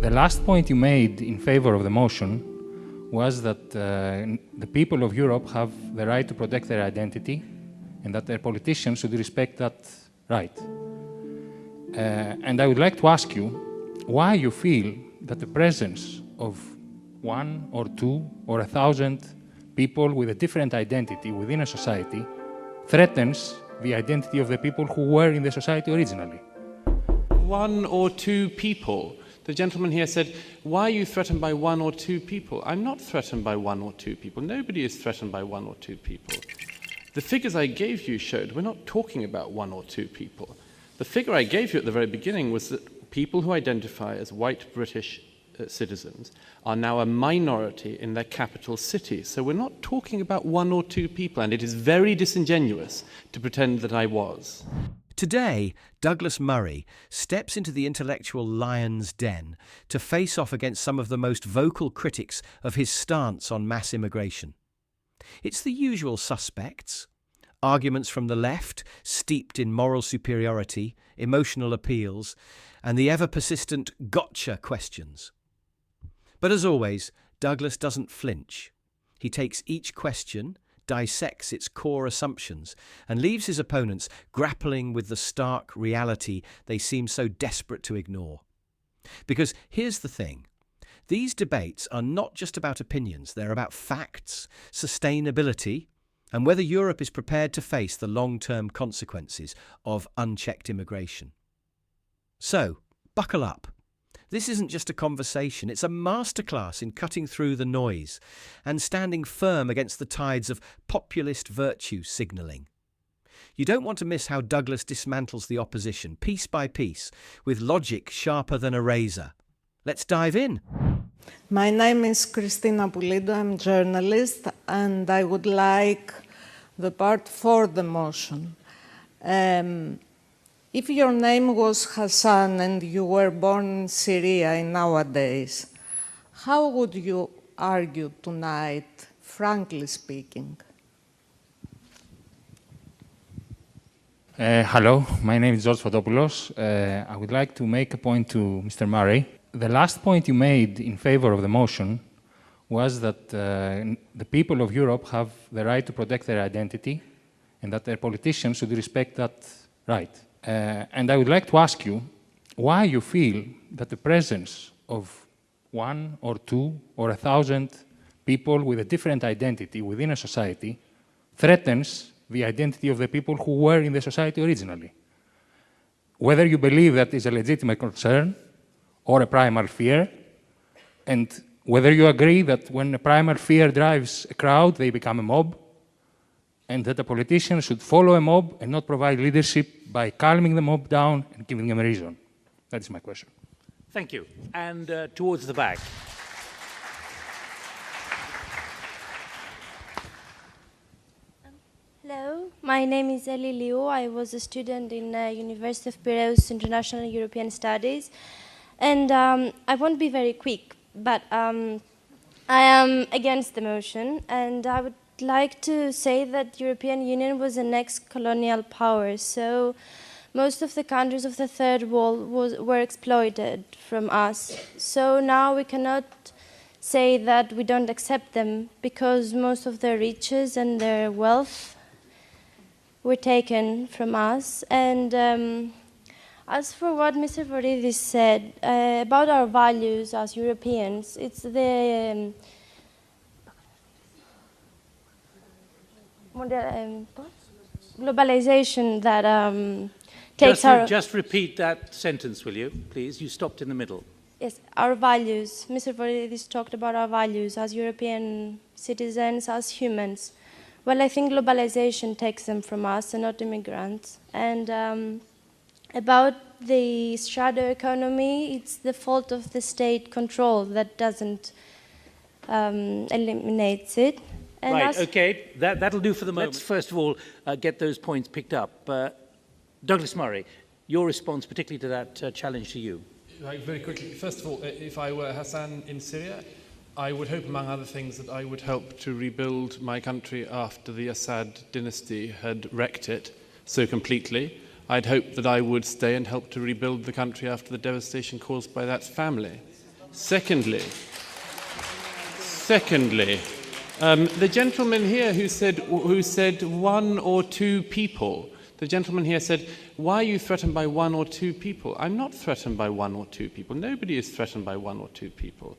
The last point you made in favor of the motion was that the people of Europe have the right to protect their identity and that their politicians should respect that right. And I would like to ask you why you feel that the presence of 1 or 2 or 1,000 people with a different identity within a society threatens the identity of the people who were in the society originally. 1 or 2 people. The gentleman here said, why are you threatened by 1 or 2 people? I'm not threatened by 1 or 2 people. Nobody is threatened by 1 or 2 people. The figures I gave you showed we're not talking about 1 or 2 people. The figure I gave you at the very beginning was that people who identify as white British citizens are now a minority in their capital cities. So we're not talking about 1 or 2 people, and it is very disingenuous to pretend that I was. Today, Douglas Murray steps into the intellectual lion's den to face off against some of the most vocal critics of his stance on mass immigration. It's the usual suspects: arguments from the left, steeped in moral superiority, emotional appeals, and the ever-persistent gotcha questions. But as always, Douglas doesn't flinch. He takes each question, dissects its core assumptions, and leaves his opponents grappling with the stark reality they seem so desperate to ignore. Because here's the thing. These debates are not just about opinions, they're about facts, sustainability, and whether Europe is prepared to face the long-term consequences of unchecked immigration. So, buckle up. This isn't just a conversation, it's a masterclass in cutting through the noise and standing firm against the tides of populist virtue signalling. You don't want to miss how Douglas dismantles the opposition, piece by piece, with logic sharper than a razor. Let's dive in. My name is Cristina Pulido, I'm a journalist, and I would like the part for the motion. If your name was Hassan and you were born in Syria nowadays, how would you argue tonight, frankly speaking? Hello, my name is George Fotopoulos. I would like to make a point to Mr. Murray. The last point you made in favor of the motion was that the people of Europe have the right to protect their identity and that their politicians should respect that right. And I would like to ask you why you feel that the presence of 1 or 2 or 1,000 people with a different identity within a society threatens the identity of the people who were in the society originally. Whether you believe that is a legitimate concern or a primal fear, and whether you agree that when a primal fear drives a crowd, they become a mob, and that a politician should follow a mob and not provide leadership by calming the mob down and giving them a reason. That is my question. Thank you. And towards the back. Hello, my name is Eli Liu. I was a student in University of Piraeus International European Studies. And I won't be very quick, but I am against the motion, and I would like to say that the European Union was an ex-colonial power, so most of the countries of the Third World were exploited from us. So now we cannot say that we don't accept them, because most of their riches and their wealth were taken from us. And as for what Mr. Voridis said about our values as Europeans, it's the globalization that takes Just repeat that sentence, will you, please? You stopped in the middle. Yes, our values. Mr. Voridis talked about our values as European citizens, as humans. Well, I think globalization takes them from us and not immigrants. And about the shadow economy, it's the fault of the state control that doesn't eliminate it. And right, okay, that'll do for the moment. Let's first of all get those points picked up. Douglas Murray, your response particularly to that challenge to you. Right, very quickly. First of all, if I were Hassan in Syria, I would hope, among other things, that I would help to rebuild my country after the Assad dynasty had wrecked it so completely. I'd hope that I would stay and help to rebuild the country after the devastation caused by that family. Secondly, the gentleman here who said one or two people, the gentleman here said, why are you threatened by one or two people? I'm not threatened by one or two people. Nobody is threatened by one or two people.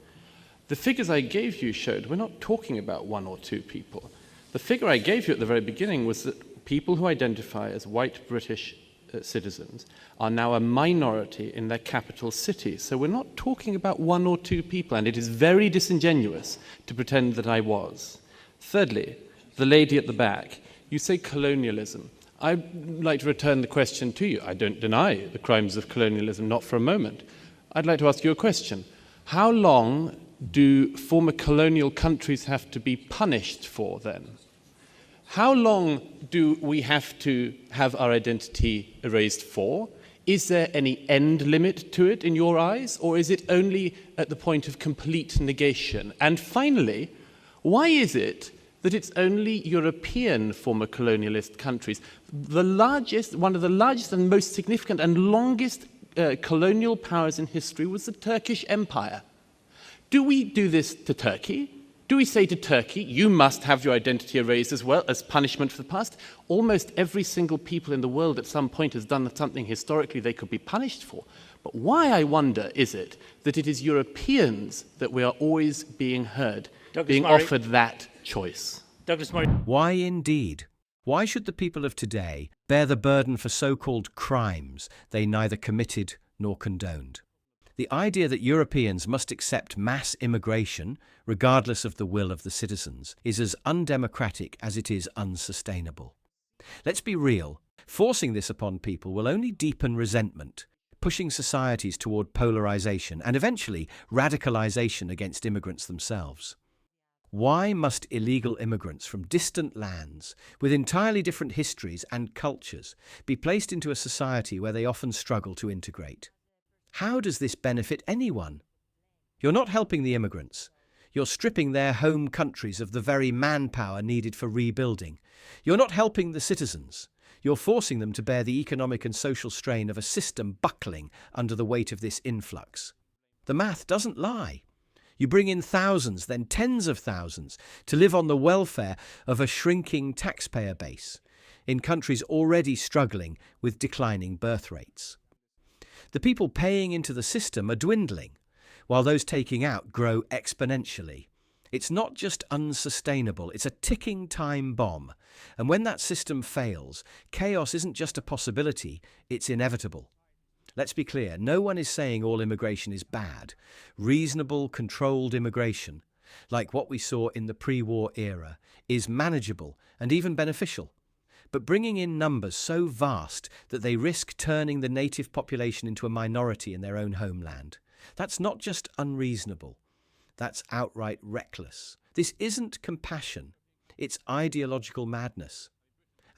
The figures I gave you showed we're not talking about one or two people. The figure I gave you at the very beginning was that people who identify as white British citizens are now a minority in their capital city. So we're not talking about one or two people, and it is very disingenuous to pretend that I was. Thirdly, the lady at the back, you say colonialism. I'd like to return the question to you. I don't deny the crimes of colonialism, not for a moment. I'd like to ask you a question. How long do former colonial countries have to be punished for then? How long do we have to have our identity erased for? Is there any end limit to it in your eyes, or is it only at the point of complete negation? And finally, why is it that it's only European former colonialist countries? One of the largest and most significant and longest colonial powers in history was the Turkish Empire. Do we do this to Turkey? Do we say to Turkey, you must have your identity erased as well as punishment for the past? Almost every single people in the world at some point has done something historically they could be punished for. But why, I wonder, is it that it is Europeans that we are always being heard, being offered that choice? Douglas Murray. Why indeed? Why should the people of today bear the burden for so-called crimes they neither committed nor condoned? The idea that Europeans must accept mass immigration, regardless of the will of the citizens, is as undemocratic as it is unsustainable. Let's be real. Forcing this upon people will only deepen resentment, pushing societies toward polarization and eventually radicalization against immigrants themselves. Why must illegal immigrants from distant lands, with entirely different histories and cultures, be placed into a society where they often struggle to integrate? How does this benefit anyone? You're not helping the immigrants. You're stripping their home countries of the very manpower needed for rebuilding. You're not helping the citizens. You're forcing them to bear the economic and social strain of a system buckling under the weight of this influx. The math doesn't lie. You bring in thousands, then tens of thousands, to live on the welfare of a shrinking taxpayer base in countries already struggling with declining birth rates. The people paying into the system are dwindling, while those taking out grow exponentially. It's not just unsustainable, it's a ticking time bomb. And when that system fails, chaos isn't just a possibility, it's inevitable. Let's be clear, no one is saying all immigration is bad. Reasonable, controlled immigration, like what we saw in the pre-war era, is manageable and even beneficial. But bringing in numbers so vast that they risk turning the native population into a minority in their own homeland, that's not just unreasonable, that's outright reckless. This isn't compassion, it's ideological madness.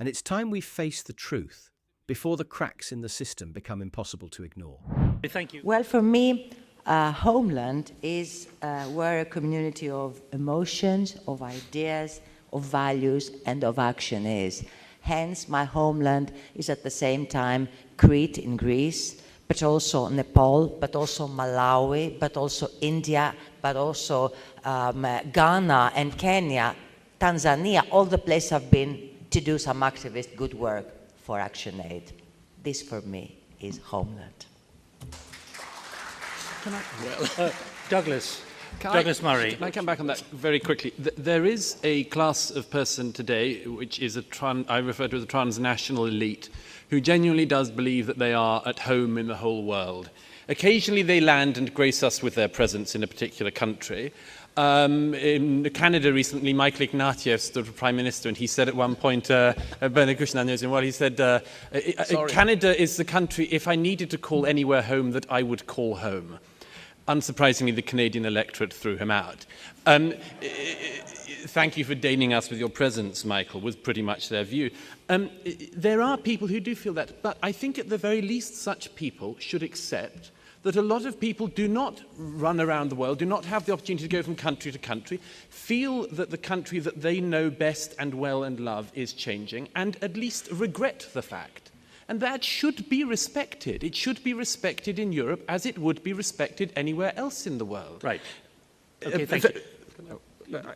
And it's time we face the truth before the cracks in the system become impossible to ignore. Thank you. Well, for me, homeland is where a community of emotions, of ideas, of values, and of action is. Hence, my homeland is at the same time Crete in Greece, but also Nepal, but also Malawi, but also India, but also Ghana and Kenya, Tanzania, all the places I've been to do some activist good work for ActionAid. This, for me, is homeland. Douglas Murray. Can I come back on that very quickly? There is a class of person today, which is I refer to as a transnational elite, who genuinely does believe that they are at home in the whole world. Occasionally they land and grace us with their presence in a particular country. In Canada recently, Michael Ignatieff stood for Prime Minister, and he said at one point, Bernard Kouchner knows him well, he said, Canada is the country, if I needed to call anywhere home, that I would call home. Unsurprisingly, the Canadian electorate threw him out. Thank you for deigning us with your presence, Michael, was pretty much their view. There are people who do feel that, but I think at the very least such people should accept that a lot of people do not run around the world, do not have the opportunity to go from country to country, feel that the country that they know best and well and love is changing, and at least regret the fact And that should be respected. It should be respected in Europe as it would be respected anywhere else in the world. Right. Okay, thank you.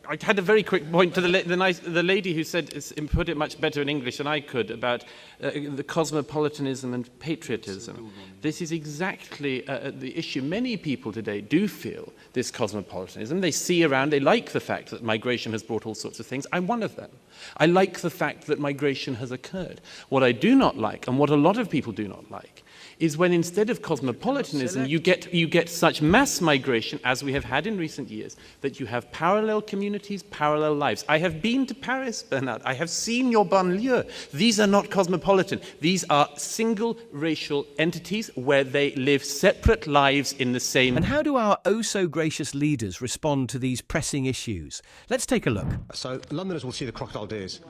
I had a very quick point to the lady who said, put it much better in English than I could, about the cosmopolitanism and patriotism. This is exactly the issue. Many people today do feel this cosmopolitanism. They see around, they like the fact that migration has brought all sorts of things. I'm one of them. I like the fact that migration has occurred. What I do not like, and what a lot of people do not like, is when instead of cosmopolitanism, you get such mass migration as we have had in recent years, that you have parallel communities, parallel lives. I have been to Paris, Bernard. I have seen your banlieue. These are not cosmopolitan. These are single racial entities where they live separate lives in the same... And how do our oh-so-gracious leaders respond to these pressing issues? Let's take a look. So Londoners will see the crocodile tears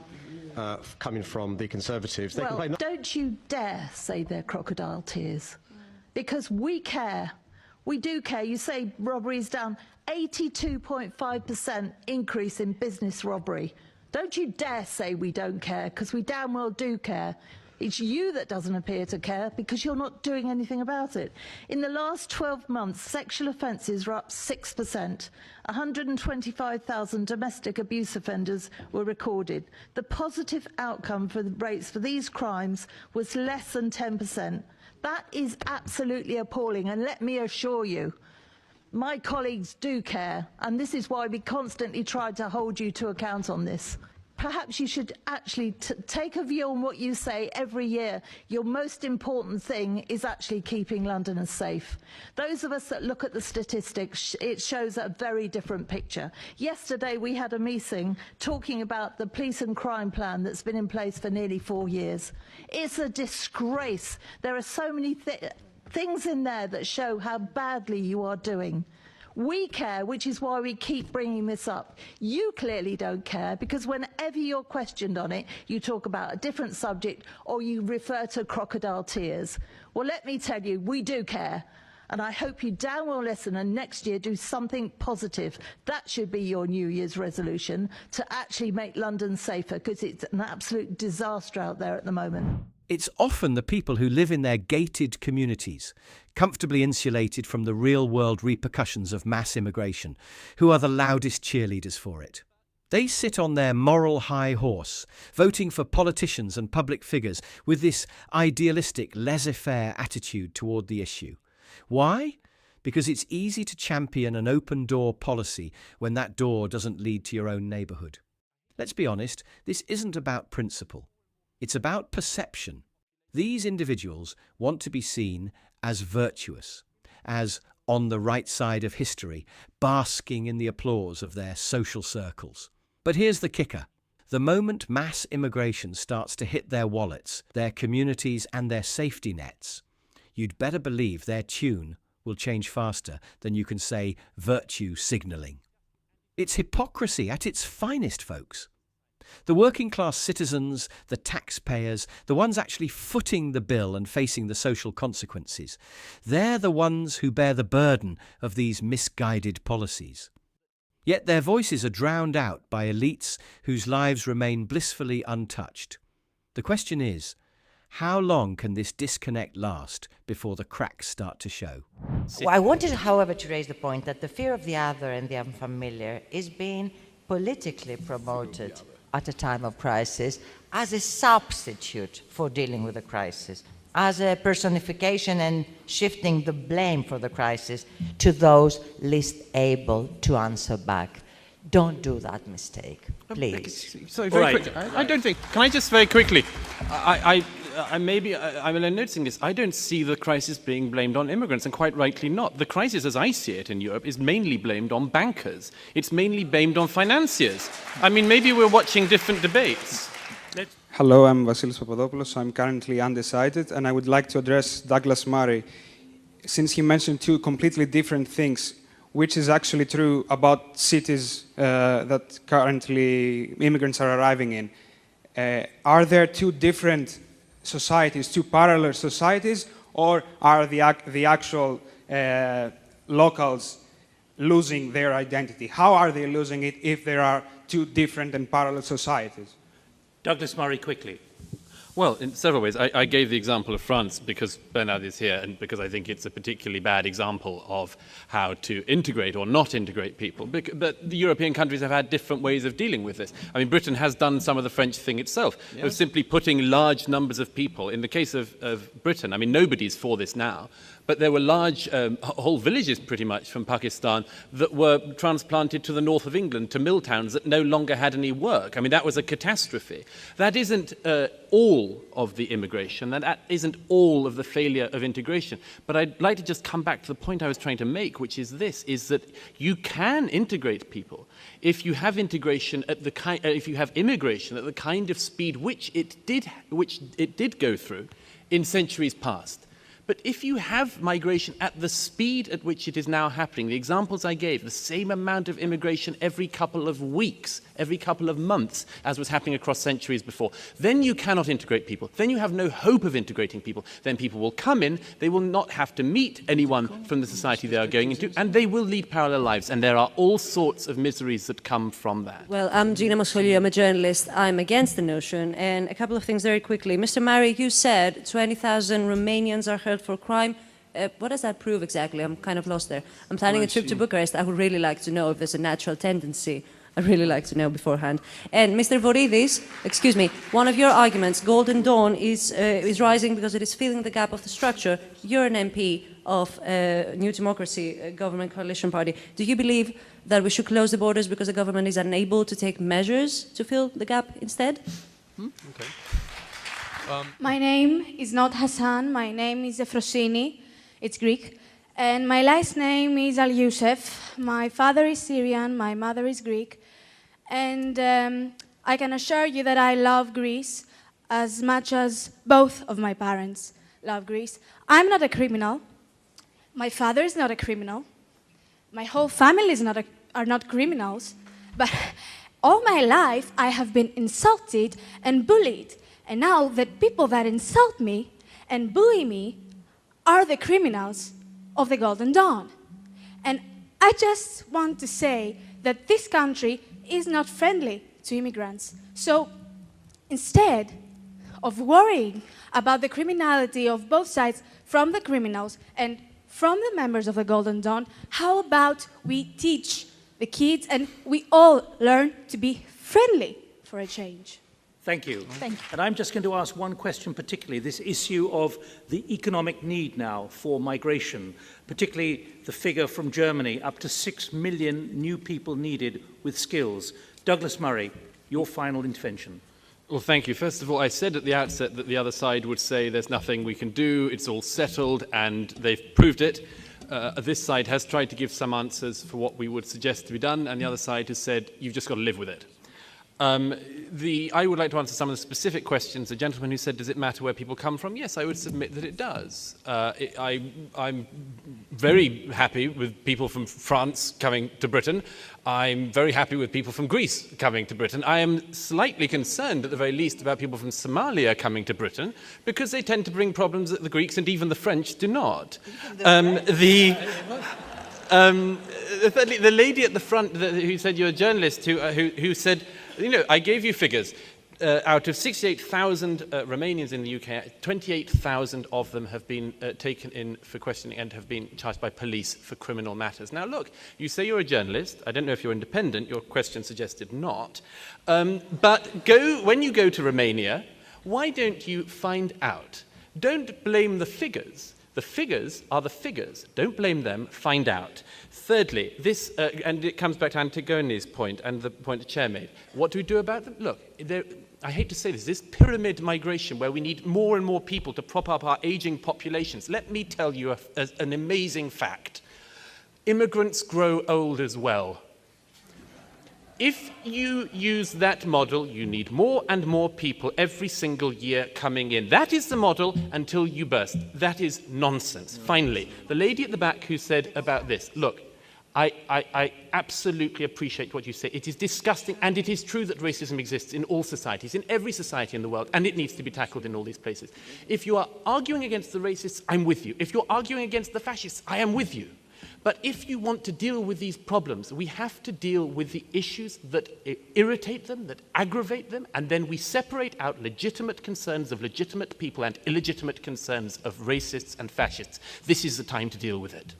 coming from the Conservatives. They Well, don't you dare say they're crocodile tears, because we care. We do care. You say robbery's down, 82.5% increase in business robbery. Don't you dare say we don't care, because we damn well do care. It's you that doesn't appear to care because you're not doing anything about it. In the last 12 months, sexual offences were up 6%. 125,000 domestic abuse offenders were recorded. The positive outcome for the rates for these crimes was less than 10%. That is absolutely appalling, and let me assure you, my colleagues do care, and this is why we constantly try to hold you to account on this. Perhaps you should actually take a view on what you say every year. Your most important thing is actually keeping Londoners safe. Those of us that look at the statistics, it shows a very different picture. Yesterday we had a meeting talking about the police and crime plan that's been in place for nearly 4 years. It's a disgrace. There are so many things in there that show how badly you are doing. We care, which is why we keep bringing this up. You clearly don't care, because whenever you're questioned on it, you talk about a different subject or you refer to crocodile tears. Well, let me tell you, we do care. And I hope you damn well listen and next year do something positive. That should be your New Year's resolution, to actually make London safer, because it's an absolute disaster out there at the moment. It's often the people who live in their gated communities, comfortably insulated from the real-world repercussions of mass immigration, who are the loudest cheerleaders for it. They sit on their moral high horse, voting for politicians and public figures with this idealistic, laissez-faire attitude toward the issue. Why? Because it's easy to champion an open-door policy when that door doesn't lead to your own neighbourhood. Let's be honest, this isn't about principle. It's about perception. These individuals want to be seen as virtuous, as on the right side of history, basking in the applause of their social circles. But here's the kicker. The moment mass immigration starts to hit their wallets, their communities and their safety nets, you'd better believe their tune will change faster than you can say virtue signalling. It's hypocrisy at its finest, folks. The working class citizens, the taxpayers, the ones actually footing the bill and facing the social consequences, they're the ones who bear the burden of these misguided policies. Yet their voices are drowned out by elites whose lives remain blissfully untouched. The question is, how long can this disconnect last before the cracks start to show? Well, I wanted, however, to raise the point that the fear of the other and the unfamiliar is being politically promoted at a time of crisis as a substitute for dealing with the crisis, as a personification and shifting the blame for the crisis to those least able to answer back. Don't do that mistake, please. Sorry, very quickly. I don't think... Can I just very quickly... I'm noticing this. I don't see the crisis being blamed on immigrants, and quite rightly not. The crisis, as I see it in Europe, is mainly blamed on bankers. It's mainly blamed on financiers. I mean, maybe we're watching different debates. Hello, I'm Vasilis Papadopoulos. I'm currently undecided, and I would like to address Douglas Murray. Since he mentioned two completely different things, which is actually true about cities that currently immigrants are arriving in. Are there two different societies, two parallel societies, or are the actual locals losing their identity? How are they losing it if there are two different and parallel societies? Douglas Murray, quickly. Well, in several ways. I gave the example of France because Bernard is here and because I think it's a particularly bad example of how to integrate or not integrate people. But the European countries have had different ways of dealing with this. I mean, Britain has done some of the French thing itself, of simply putting large numbers of people. In the case of Britain, I mean, nobody's for this now, but there were large, whole villages pretty much from Pakistan that were transplanted to the north of England, to mill towns that no longer had any work. I mean, that was a catastrophe. That isn't all of the immigration, that isn't all of the failure of integration. But I'd like to just come back to the point I was trying to make, which is this, is that you can integrate people if you have integration at the if you have immigration at the kind of speed which it did go through in centuries past. But if you have migration at the speed at which it is now happening, the examples I gave, the same amount of immigration every couple of weeks, every couple of months, as was happening across centuries before, then you cannot integrate people. Then you have no hope of integrating people. Then people will come in, they will not have to meet anyone from the society they are going into, and they will lead parallel lives. And there are all sorts of miseries that come from that. Well, I'm Gina Moscoli, I'm a journalist. I'm against the notion. And a couple of things very quickly. Mr. Murray, you said 20,000 Romanians are held for crime. What does that prove exactly? I'm kind of lost there. I'm planning a trip to Bucharest. I would really like to know if there's a natural tendency. I'd really like to know beforehand. And Mr. Voridis, excuse me, one of your arguments, Golden Dawn is rising because it is filling the gap of the structure. You're an MP of New Democracy Government Coalition Party. Do you believe that we should close the borders because the government is unable to take measures to fill the gap instead? Okay. My name is not Hassan, my name is Efrosini, it's Greek, and my last name is Al-Youssef. My father is Syrian, my mother is Greek, and I can assure you that I love Greece as much as both of my parents love Greece. I'm not a criminal, my father is not a criminal, my whole family are not criminals, but all my life I have been insulted and bullied. And now the people that insult me and bully me are the criminals of the Golden Dawn. And I just want to say that this country is not friendly to immigrants. So instead of worrying about the criminality of both sides from the criminals and from the members of the Golden Dawn, how about we teach the kids and we all learn to be friendly for a change? Thank you. Thank you. And I'm just going to ask one question particularly, this issue of the economic need now for migration, particularly the figure from Germany, up to 6 million new people needed with skills. Douglas Murray, your final intervention. Well, thank you. First of all, I said at the outset that the other side would say there's nothing we can do, it's all settled, and they've proved it. This side has tried to give some answers for what we would suggest to be done, and the other side has said, you've just got to live with it. I would like to answer some of the specific questions. The gentleman who said, does it matter where people come from? Yes, I would submit that it does. I'm very happy with people from France coming to Britain. I'm very happy with people from Greece coming to Britain. I am slightly concerned, at the very least, about people from Somalia coming to Britain, because they tend to bring problems that the Greeks and even the French do not. The lady at the front who said you're a journalist, who said, you know, I gave you figures. Out of 68,000 Romanians in the UK, 28,000 of them have been taken in for questioning and have been charged by police for criminal matters. Now, look, you say you're a journalist. I don't know if you're independent. Your question suggested not. But when you go to Romania, why don't you find out? Don't blame the figures. The figures are the figures. Don't blame them. Find out. Thirdly, this, and it comes back to Antigone's point and the point the chair made. What do we do about them? Look, I hate to say this pyramid migration where we need more and more people to prop up our aging populations. Let me tell you an amazing fact. Immigrants grow old as well. If you use that model, you need more and more people every single year coming in. That is the model until you burst. That is nonsense. Finally, the lady at the back who said about this, look, I absolutely appreciate what you say. It is disgusting, and it is true that racism exists in all societies, in every society in the world, and it needs to be tackled in all these places. If you are arguing against the racists, I'm with you. If you're arguing against the fascists, I am with you. But if you want to deal with these problems, we have to deal with the issues that irritate them, that aggravate them, and then we separate out legitimate concerns of legitimate people and illegitimate concerns of racists and fascists. This is the time to deal with it.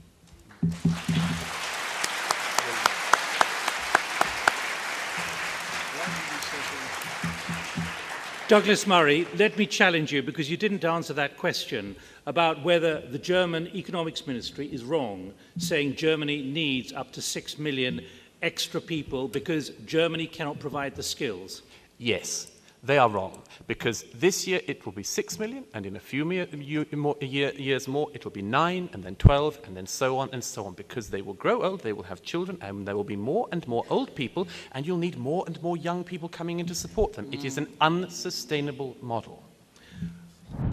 Douglas Murray, let me challenge you, because you didn't answer that question about whether the German economics ministry is wrong, saying Germany needs up to 6 million extra people because Germany cannot provide the skills. Yes, they are wrong, because this year it will be 6 million, and in a few years more it will be 9, and then 12, and then so on and so on, because they will grow old, they will have children, and there will be more and more old people, and you'll need more and more young people coming in to support them. It is an unsustainable model.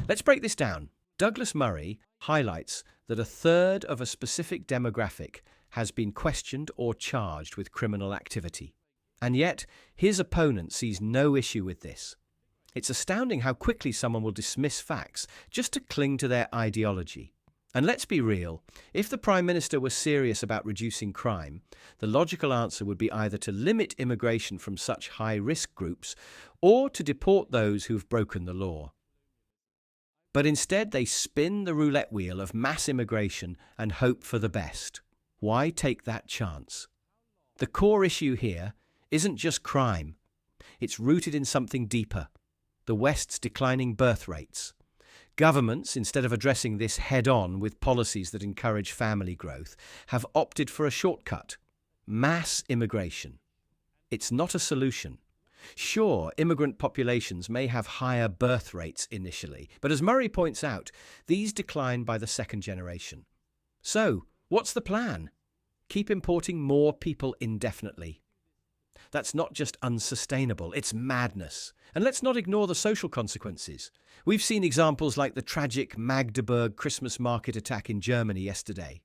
Let's break this down. Douglas Murray highlights that a third of a specific demographic has been questioned or charged with criminal activity. And yet, his opponent sees no issue with this. It's astounding how quickly someone will dismiss facts just to cling to their ideology. And let's be real, if the Prime Minister was serious about reducing crime, the logical answer would be either to limit immigration from such high-risk groups or to deport those who've broken the law. But instead, they spin the roulette wheel of mass immigration and hope for the best. Why take that chance? The core issue here isn't just crime. It's rooted in something deeper: the West's declining birth rates. Governments, instead of addressing this head-on with policies that encourage family growth, have opted for a shortcut: mass immigration. It's not a solution. Sure, immigrant populations may have higher birth rates initially, but as Murray points out, these decline by the second generation. So, what's the plan? Keep importing more people indefinitely. That's not just unsustainable, it's madness. And let's not ignore the social consequences. We've seen examples like the tragic Magdeburg Christmas market attack in Germany yesterday.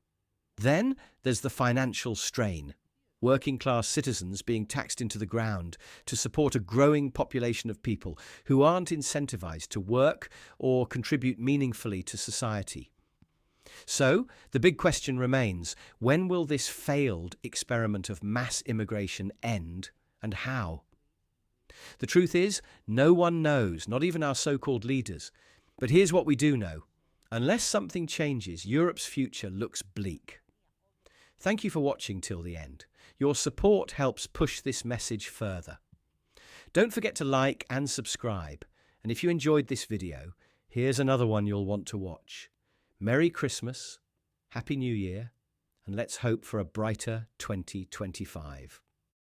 Then there's the financial strain. Working-class citizens being taxed into the ground to support a growing population of people who aren't incentivized to work or contribute meaningfully to society. So, the big question remains: when will this failed experiment of mass immigration end, and how? The truth is, no one knows, not even our so-called leaders. But here's what we do know: unless something changes, Europe's future looks bleak. Thank you for watching till the end. Your support helps push this message further. Don't forget to like and subscribe. And if you enjoyed this video, here's another one you'll want to watch. Merry Christmas, Happy New Year, and let's hope for a brighter 2025.